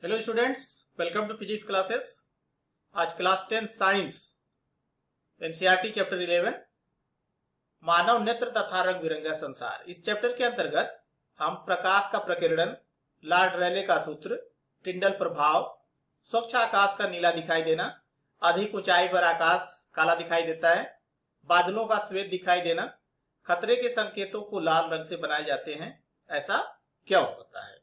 Hello students, welcome to physics classes. आज class 10 science NCERT chapter 11 मानव नेत्र तथा रंग बिरंगा संसार। इस चैप्टर के अंतर्गत हम प्रकाश का प्रकीर्णन, लॉर्ड रेले का सूत्र, टिंडल प्रभाव, स्वच्छ आकाश का नीला दिखाई देना, अधिक ऊंचाई पर आकाश काला दिखाई देता है, बादलों का श्वेत दिखाई देना, खतरे के संकेतों को लाल रंग से बनाए जाते हैं, ऐसा क्यों होता है।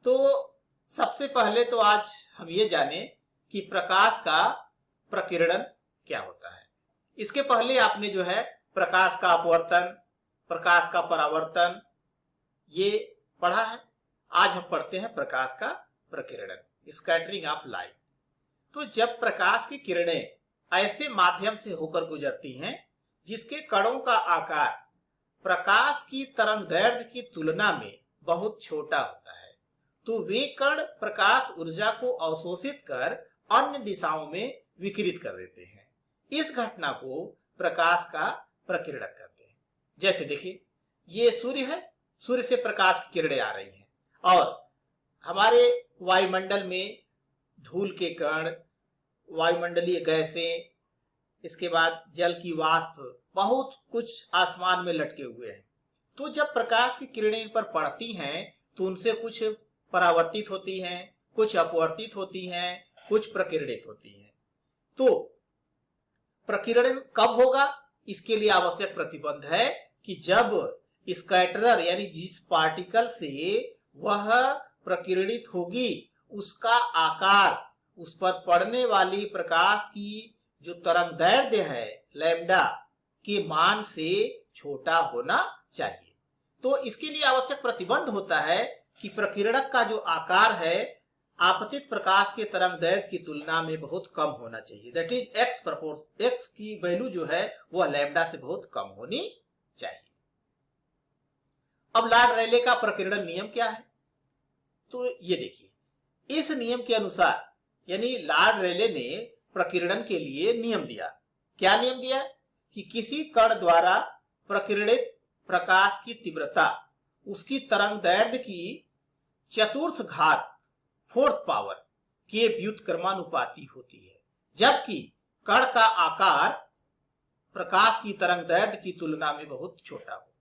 तो सबसे पहले तो आज हम ये जाने कि प्रकाश का प्रकीर्णन क्या होता है। इसके पहले आपने जो है प्रकाश का अपवर्तन, प्रकाश का परावर्तन ये पढ़ा है। आज हम पढ़ते हैं प्रकाश का प्रकीर्णन, स्कैटरिंग ऑफ लाइट। तो जब प्रकाश की किरणें ऐसे माध्यम से होकर गुजरती हैं जिसके कणों का आकार प्रकाश की तरंगदैर्घ्य की तुलना में बहुत छोटा होता है, तो वे कण प्रकाश ऊर्जा को अवशोषित कर अन्य दिशाओं में विकिरित कर देते हैं। इस घटना को प्रकाश का प्रकीर्णन कहते हैं। जैसे देखिए, ये सूर्य है, सूर्य से प्रकाश की किरणें आ रही हैं और हमारे वायुमंडल में धूल के कण, वायुमंडलीय गैसें, इसके बाद जल की वाष्प, बहुत कुछ आसमान में लटके हुए हैं। तो जब प्रकाश की किरणें इन पर पड़ती हैं तो उनसे कुछ परावर्तित होती हैं, कुछ अपवर्तित होती हैं, कुछ प्रकीर्णित होती हैं। तो प्रकीर्णन कब होगा, इसके लिए आवश्यक प्रतिबंध है कि जब स्कैटरर यानी जिस पार्टिकल से वह प्रकीर्णित होगी उसका आकार उस पर पड़ने वाली प्रकाश की जो तरंगदैर्घ्य है लैम्डा के मान से छोटा होना चाहिए। तो इसके लिए आवश्यक प्रतिबंध होता है कि प्रकीर्णक का जो आकार है आपतित प्रकाश के तरंगदैर्घ्य की तुलना में बहुत कम होना चाहिए। दैट इज एक्स की वैल्यू जो है वह लैम्डा से बहुत कम होनी चाहिए। अब लॉर्ड रेले का प्रकीर्णन नियम क्या है, तो ये देखिए, इस नियम के अनुसार यानी लॉर्ड रेले ने प्रकीर्णन के लिए नियम दिया। क्या नियम दिया कि किसी कण द्वारा प्रकीर्णित प्रकाश की तीव्रता उसकी तरंगदैर्घ्य की चतुर्थ घात, फोर्थ पावर के व्युत्क्रमानुपाती होती है, जबकि कण का आकार प्रकाश की तरंगदैर्घ्य की तुलना में बहुत छोटा हो।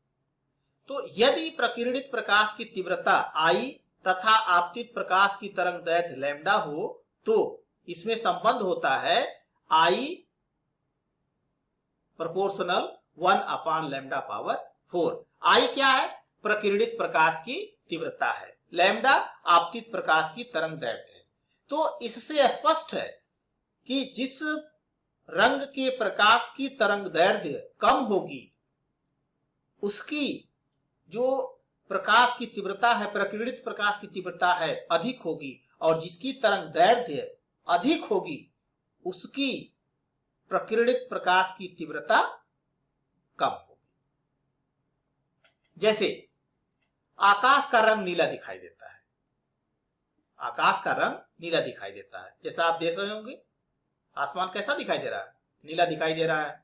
तो यदि प्रकीर्णित प्रकाश की तीव्रता आई तथा आपतित प्रकाश की तरंगदैर्घ्य लैम्डा हो तो इसमें संबंध होता है I proportional 1 lambda power 4। I क्या है, प्रकीर्णित प्रकाश की तीव्रता है, लैम्डा आपतित प्रकाश की तरंगदैर्घ्य है। तो इससे स्पष्ट है कि जिस रंग के प्रकाश की तरंगदैर्घ्य कम होगी उसकी जो प्रकाश की तीव्रता है, प्रकीर्णित प्रकाश की तीव्रता है, अधिक होगी, और जिसकी तरंगदैर्घ्य अधिक होगी उसकी प्रकीर्णित प्रकाश की तीव्रता कम होगी। जैसे आकाश का रंग नीला दिखाई देता है, आकाश का रंग नीला दिखाई देता है, जैसा आप देख रहे होंगे आसमान कैसा दिखाई दे रहा है, नीला दिखाई दे रहा है।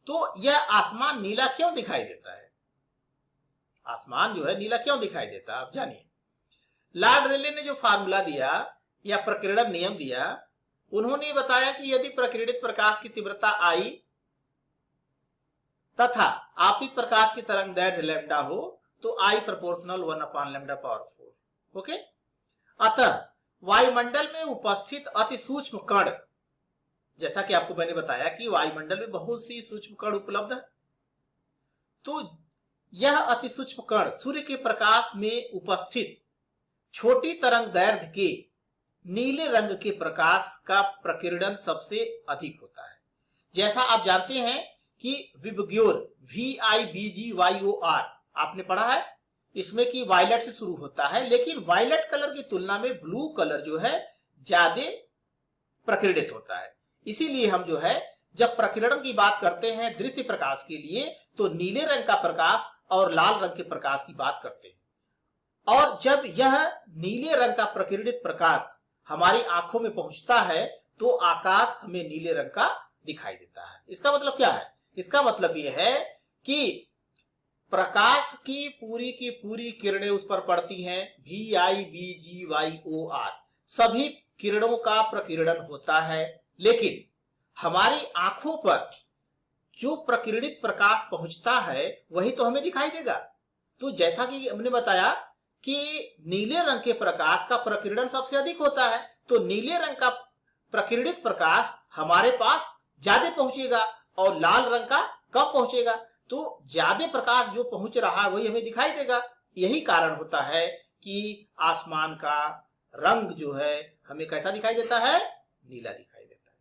तो यह आसमान नीला क्यों दिखाई देता है, आसमान जो है नीला क्यों दिखाई देता है, आप जानिए। लॉर्ड रेले ने जो फार्मूला दिया या प्रकीर्णन नियम दिया, उन्होंने बताया कि यदि प्रकीर्णित प्रकाश की तीव्रता आई तथा आपतित प्रकाश की तरंगदैर्घ्य लैम्डा हो तो I proportional 1 lambda power 4। Okay, अतः वायुमंडल में उपस्थित अति सूक्ष्म कण, जैसा कि आपको मैंने बताया कि वायुमंडल में बहुत सी सूक्ष्म कण उपलब्ध है, तो यह अति सूक्ष्म कण सूर्य के प्रकाश में उपस्थित छोटी तरंगदैर्घ्य के नीले रंग के प्रकाश का प्रकीर्णन सबसे अधिक होता है। जैसा आप जानते हैं कि विबग्योर VIBGYOR आपने पढ़ा है, इसमें कि वायलेट से शुरू होता है, लेकिन वायलेट कलर की तुलना में ब्लू कलर जो है ज्यादा प्रकीर्णित होता है। इसीलिए हम जो है जब प्रकीर्णन की बात करते हैं दृश्य प्रकाश के लिए तो नीले रंग का प्रकाश और लाल रंग के प्रकाश की बात करते हैं। और जब यह नीले रंग का प्रकीर्णित प्रकाश हमारी आंखों में पहुंचता है तो आकाश हमें नीले रंग का दिखाई देता है। इसका मतलब क्या है, इसका मतलब यह है कि प्रकाश की पूरी किरणें उस पर पड़ती हैं, VIBGYOR, सभी किरणों का प्रकीर्णन होता है। लेकिन हमारी आंखों पर जो प्रकीर्णित प्रकाश पहुंचता है वही तो हमें दिखाई देगा। तो जैसा कि हमने बताया कि नीले रंग के प्रकाश का प्रकीर्णन सबसे अधिक होता है, तो नीले रंग का प्रकीर्णित प्रकाश हमारे पास ज्यादा पहुंचेगा और लाल रंग का कम पहुंचेगा। तो ज्यादा प्रकाश जो पहुंच रहा है वही हमें दिखाई देगा। यही कारण होता है कि आसमान का रंग जो है हमें कैसा दिखाई देता है, नीला दिखाई देता है।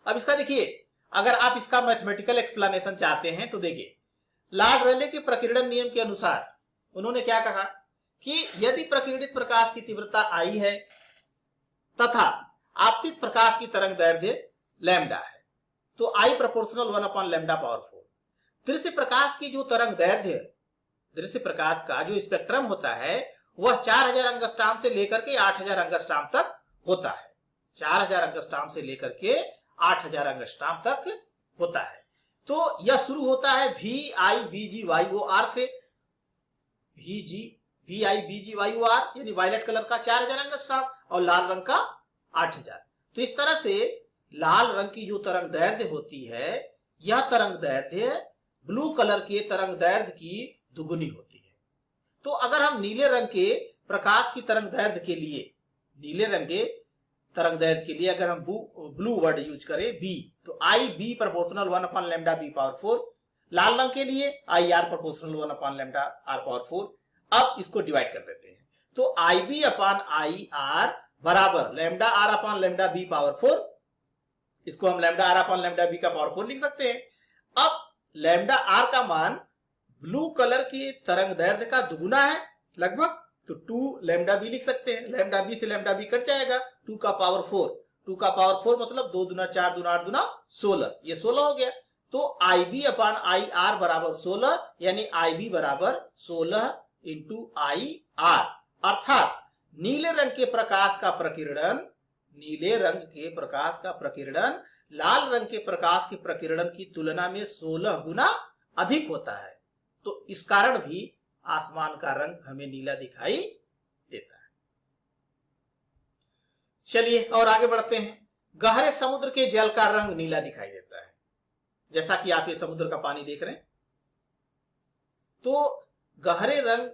अब इसका देखिए, अगर आप इसका मैथमेटिकल एक्सप्लेनेशन चाहते हैं तो देखिए, लॉर्ड रेले के प्रकीर्णन नियम के अनुसार उन्होंने क्या कहा कि यदि प्रकीर्णित प्रकाश की तीव्रता I है तथा आपतित प्रकाश की तरंग दैर्ध्य लैम्डा है, तो I प्रोपोर्शनल 1/λ/4। दृश्य प्रकाश की जो तरंग दैर्ध्य, दृश्य प्रकाश का जो स्पेक्ट्रम होता है वह 4000 एंगस्ट्रॉम से लेकर के 8000 एंगस्ट्रॉम तक होता है। 4000 एंगस्ट्रॉम से लेकर के 8000 एंगस्ट्रॉम तक होता है। तो यह शुरू होता है VIBGYOR से, VIBGYOR यानी वायलेट कलर का 4000 एंगस्ट्रॉम और लाल रंग का 8000। तो इस तरह से लाल रंग की जो तरंग दैर्ध्य होती है, यह तरंग दैर्ध्य ब्लू कलर के तरंग दैर्ध्य की दुगुनी होती है। तो अगर हम नीले रंग के प्रकाश की तरंग दैर्ध्य के लिए, नीले रंग के तरंग दैर्ध्य के लिए अगर हम ब्लू वर्ड यूज करें B, तो IB प्रोपोर्शनल 1/λ/4। लाल रंग के लिए IR प्रोपोर्शनल 1/λ/4। अब इसको डिवाइड कर देते हैं, तो IB/IR बराबर λR/λB/4। इसको हम λR/λB/4 लिख सकते हैं। अब λR का मान ब्लू कलर की तरंग दैर्ध्य का दुगुना है लगभग, तो 2λB लिख सकते हैं। λB से λB कट जाएगा, 2 का पावर 4, 2 का पावर 4 मतलब 2 दूना 4 दूना 8 दूना 16, ये 16 हो गया। तो IB/IR बराबर 16, यानी IB बराबर 16 इंटू IR, अर्थात नीले रंग के प्रकाश का प्रकीर्णन, नीले रंग के प्रकाश का प्रकीर्णन लाल रंग के प्रकाश के प्रकीर्णन की तुलना में 16 गुना अधिक होता है। तो इस कारण भी आसमान का रंग हमें नीला दिखाई देता है। चलिए और आगे बढ़ते हैं। गहरे समुद्र के जल का रंग नीला दिखाई देता है, जैसा कि आप ये समुद्र का पानी देख रहे हैं। तो गहरे रंग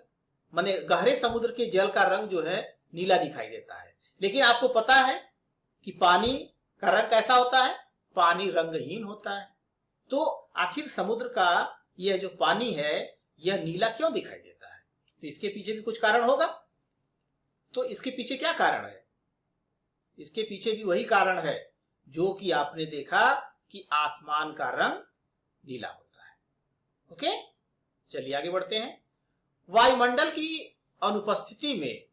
माने गहरे समुद्र के जल का रंग जो है नीला दिखाई देता है। लेकिन आपको पता है कि पानी का रंग कैसा होता है, पानी रंगहीन होता है। तो आखिर समुद्र का यह जो पानी है यह नीला क्यों दिखाई देता है? तो इसके पीछे भी कुछ कारण होगा। तो इसके पीछे क्या कारण है? इसके पीछे भी वही कारण है जो कि आपने देखा कि आसमान का रंग नीला होता है। ओके, चलिए आगे बढ़ते हैं। वायुमंडल की अनुपस्थिति में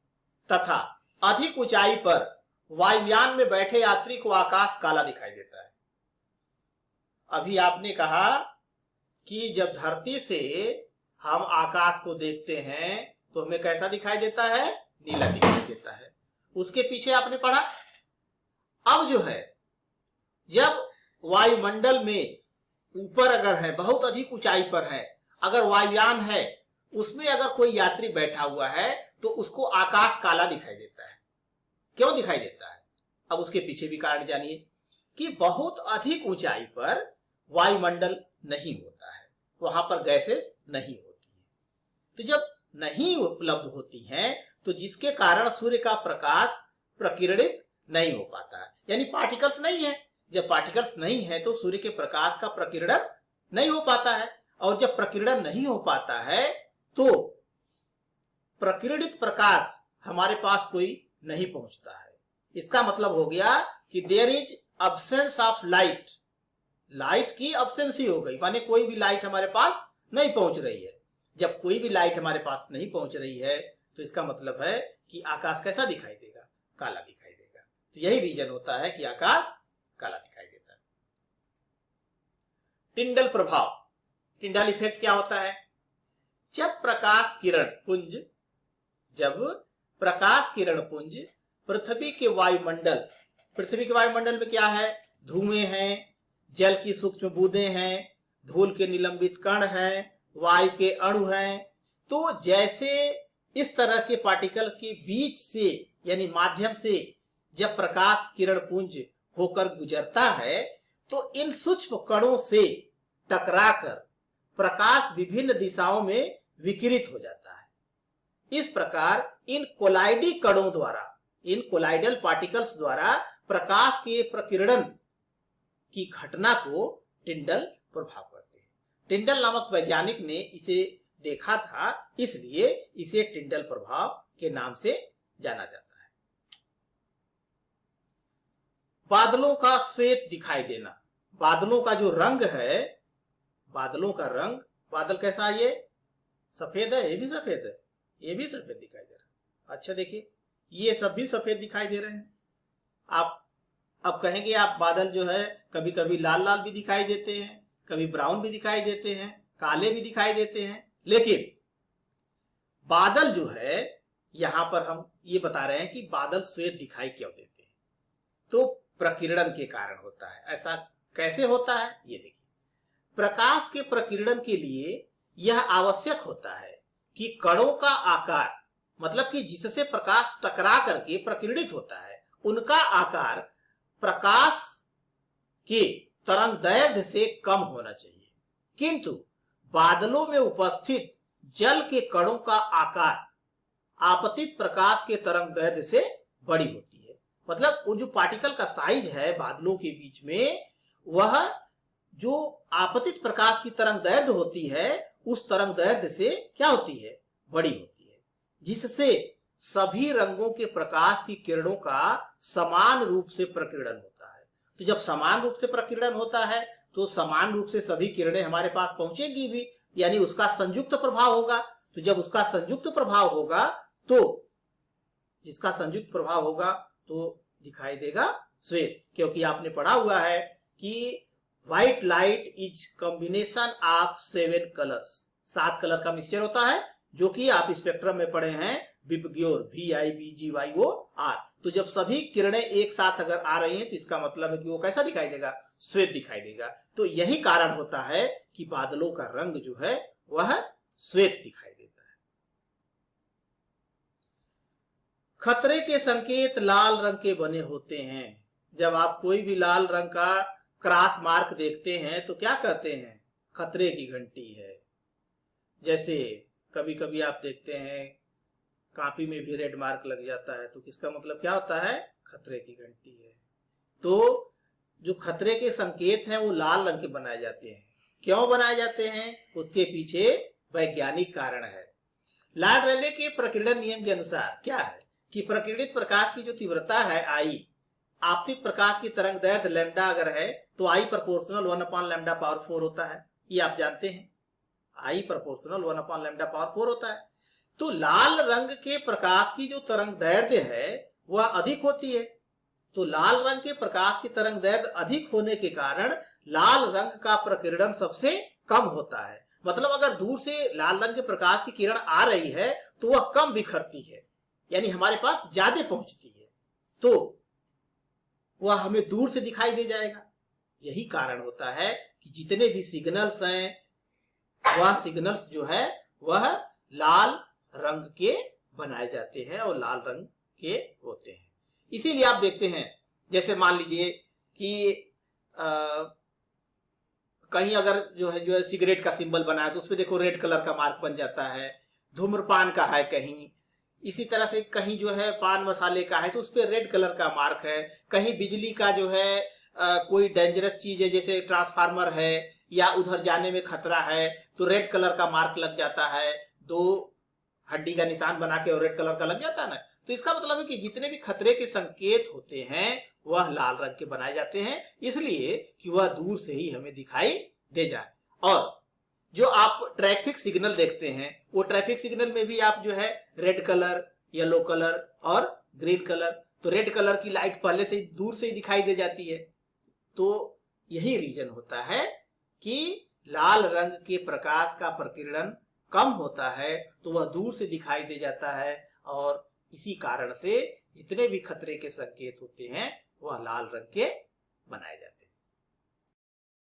तथा अधिक ऊंचाई पर वायुयान में बैठे यात्री को आकाश काला दिखाई देता है। अभी आपने कहा कि जब धरती से हम आकाश को देखते हैं तो हमें कैसा दिखाई देता है, नीला दिखाई देता है। उसके पीछे आपने पढ़ा। अब जो है, जब वायुमंडल में ऊपर अगर है, बहुत अधिक ऊंचाई पर है, अगर वायुयान है, उसमें अगर कोई यात्री बैठा हुआ है तो उसको आकाश काला दिखाई देता है। क्यों दिखाई देता है? अब उसके पीछे भी कारण जानिए कि बहुत अधिक ऊंचाई पर वायुमंडल नहीं होता है, वहां पर गैसेस नहीं होती है। तो जब नहीं उपलब्ध होती हैं तो जिसके कारण सूर्य का प्रकाश प्रकीर्णित नहीं हो पाता है, यानी पार्टिकल्स नहीं है। जब पार्टिकल्स नहीं है तो सूर्य के प्रकाश का प्रकीर्णन नहीं हो पाता है, और जब प्रकीर्णन नहीं हो पाता है तो प्रकीर्णित प्रकाश हमारे पास कोई नहीं पहुंचता है। इसका मतलब हो गया कि there is absence of light, light की अब्सेंस ही हो गई, माने कोई भी लाइट हमारे पास नहीं पहुंच रही है। जब कोई भी लाइट हमारे पास नहीं पहुंच रही है तो इसका मतलब है कि आकाश कैसा दिखाई देगा, काला दिखाई देगा। तो यही रीजन होता है कि आकाश काला दिखाई देता है। टिंडल प्रभाव, टिंडल इफेक्ट क्या होता है? जब प्रकाश किरण पुंज पृथ्वी के वायुमंडल में क्या है, धुएं हैं, जल की सूक्ष्म बूंदें हैं, धूल के निलंबित कण हैं, वायु के अणु हैं। तो जैसे इस तरह के पार्टिकल के बीच से यानी माध्यम से जब प्रकाश किरण पुंज होकर गुजरता है तो इन सूक्ष्म कणों से टकराकर प्रकाश विभिन्न दिशाओं में विकिरित हो जाता है। इस प्रकार इन कोलाइडी कणों द्वारा, इन कोलाइडल पार्टिकल्स द्वारा प्रकाश के प्रकीर्णन की घटना को टिंडल प्रभाव कहते हैं। टिंडल नामक वैज्ञानिक ने इसे देखा था, इसलिए इसे टिंडल प्रभाव के नाम से जाना जाता है। बादलों का श्वेत दिखाई देना, बादलों का जो रंग है, बादलों का रंग, बादल कैसा है, ये सफेद है, ये भी सफेद है, ये भी सफेद दिखाई दे रहा है। अच्छा देखिए, ये सब भी सफेद दिखाई दे रहे हैं। आप अब कहेंगे आप बादल जो है कभी कभी लाल लाल भी दिखाई देते हैं, कभी ब्राउन भी दिखाई देते हैं, काले भी दिखाई देते हैं, लेकिन बादल जो है यहां पर हम ये बता रहे हैं कि बादल श्वेत दिखाई क्यों देते हैं, तो प्रकीर्णन के कारण होता है। ऐसा कैसे होता है ये देखिए। प्रकाश के प्रकीर्णन के लिए यह आवश्यक होता है कि कणों का आकार, मतलब कि जिससे प्रकाश टकरा करके प्रकीर्णित होता है, उनका आकार प्रकाश के तरंगदैर्घ्य से कम होना चाहिए। किंतु बादलों में उपस्थित जल के कणों का आकार आपतित प्रकाश के तरंगदैर्घ्य से बड़ी होती है। मतलब वो जो पार्टिकल का साइज है बादलों के बीच में, वह जो आपतित प्रकाश की तरंगदैर्घ्य होती है उस तरंगदैर्घ्य से क्या होती है, बड़ी होती है, जिससे सभी रंगों के प्रकाश की किरणों का समान रूप से प्रकीर्णन होता है। तो जब समान रूप से प्रकीर्णन होता है तो समान रूप से सभी किरणें हमारे पास पहुंचेगी भी, यानी उसका संयुक्त प्रभाव होगा। तो जब उसका संयुक्त प्रभाव होगा तो जिसका संयुक्त प्रभाव होगा तो दिखाई देगा श्वेत, क्योंकि आपने पढ़ा हुआ है कि white light is combination of 7 colours, 7 colour का मिक्सचर होता है, जो कि आप स्पेक्ट्रम में पढ़े हैं, विबग्योर, VIBGYOR। तो जब सभी किरणें एक साथ अगर आ रही हैं तो इसका मतलब है कि वो कैसा दिखाई देगा, श्वेत दिखाई देगा। तो यही कारण होता है कि बादलों का रंग जो है वह श्वेत दिखाई देता है। खतरे के संकेत लाल रंग के बने होते हैं। जब आप कोई भी लाल रंग का क्रॉस मार्क देखते हैं तो क्या कहते हैं, खतरे की घंटी है। जैसे कभी कभी आप देखते हैं कॉपी में भी रेड मार्क लग जाता है, तो किसका मतलब क्या होता है, खतरे की घंटी है। तो जो खतरे के संकेत हैं वो लाल रंग के बनाए जाते हैं। क्यों बनाए जाते हैं, उसके पीछे वैज्ञानिक कारण है। लॉर्ड रेले के प्रकीर्णन नियम के अनुसार क्या है कि प्रकीर्णित प्रकाश की जो तीव्रता है I, आपतित प्रकाश की तरंगदैर्घ्य लैम्डा अगर है तो I प्रोपोर्शनल 1/λ/4 होता है। ये आप जानते हैं, I प्रोपोर्शनल 1/λ/4 होता है। तो लाल रंग के प्रकाश की जो तरंगदैर्घ्य है वह अधिक होती है। तो लाल रंग के प्रकाश की तरंगदैर्घ्य अधिक होने के कारण लाल रंग का प्रकीर्णन सबसे कम होता है। मतलब अगर दूर से लाल रंग के प्रकाश की किरण आ रही है तो वह कम बिखरती है, यानी हमारे पास ज्यादा पहुंचती है, तो वह हमें दूर से दिखाई दे जाएगा। यही कारण होता है कि जितने भी सिग्नल्स हैं वह सिग्नल्स जो है वह लाल रंग के बनाए जाते हैं और लाल रंग के होते हैं। इसीलिए आप देखते हैं, जैसे मान लीजिए कि कहीं अगर जो है सिगरेट का सिंबल बना है तो उसपे देखो रेड कलर का मार्क बन जाता है। धूम्रपान का है कहीं, इसी तरह से कहीं जो है पान मसाले का है तो उसपे रेड कलर का मार्क है। कहीं बिजली का जो है कोई डेंजरस चीज है, जैसे ट्रांसफार्मर है या उधर जाने में खतरा है तो रेड कलर का मार्क लग जाता है, 2 हड्डी का निशान बना के और रेड कलर का लग जाता है ना। तो इसका मतलब है कि जितने भी खतरे के संकेत होते हैं वह लाल रंग के बनाए जाते हैं, इसलिए कि वह दूर से ही हमें दिखाई दे जाए। और जो आप ट्रैफिक सिग्नल देखते हैं वो ट्रैफिक सिग्नल में भी आप जो है रेड कलर, येलो कलर और ग्रीन कलर, तो रेड कलर की लाइट पहले से दूर से ही दिखाई दे जाती है। तो यही रीजन होता है कि लाल रंग के प्रकाश का प्रकीर्णन कम होता है तो वह दूर से दिखाई दे जाता है, और इसी कारण से जितने भी खतरे के संकेत होते हैं वह लाल रंग के बनाए जाते हैं।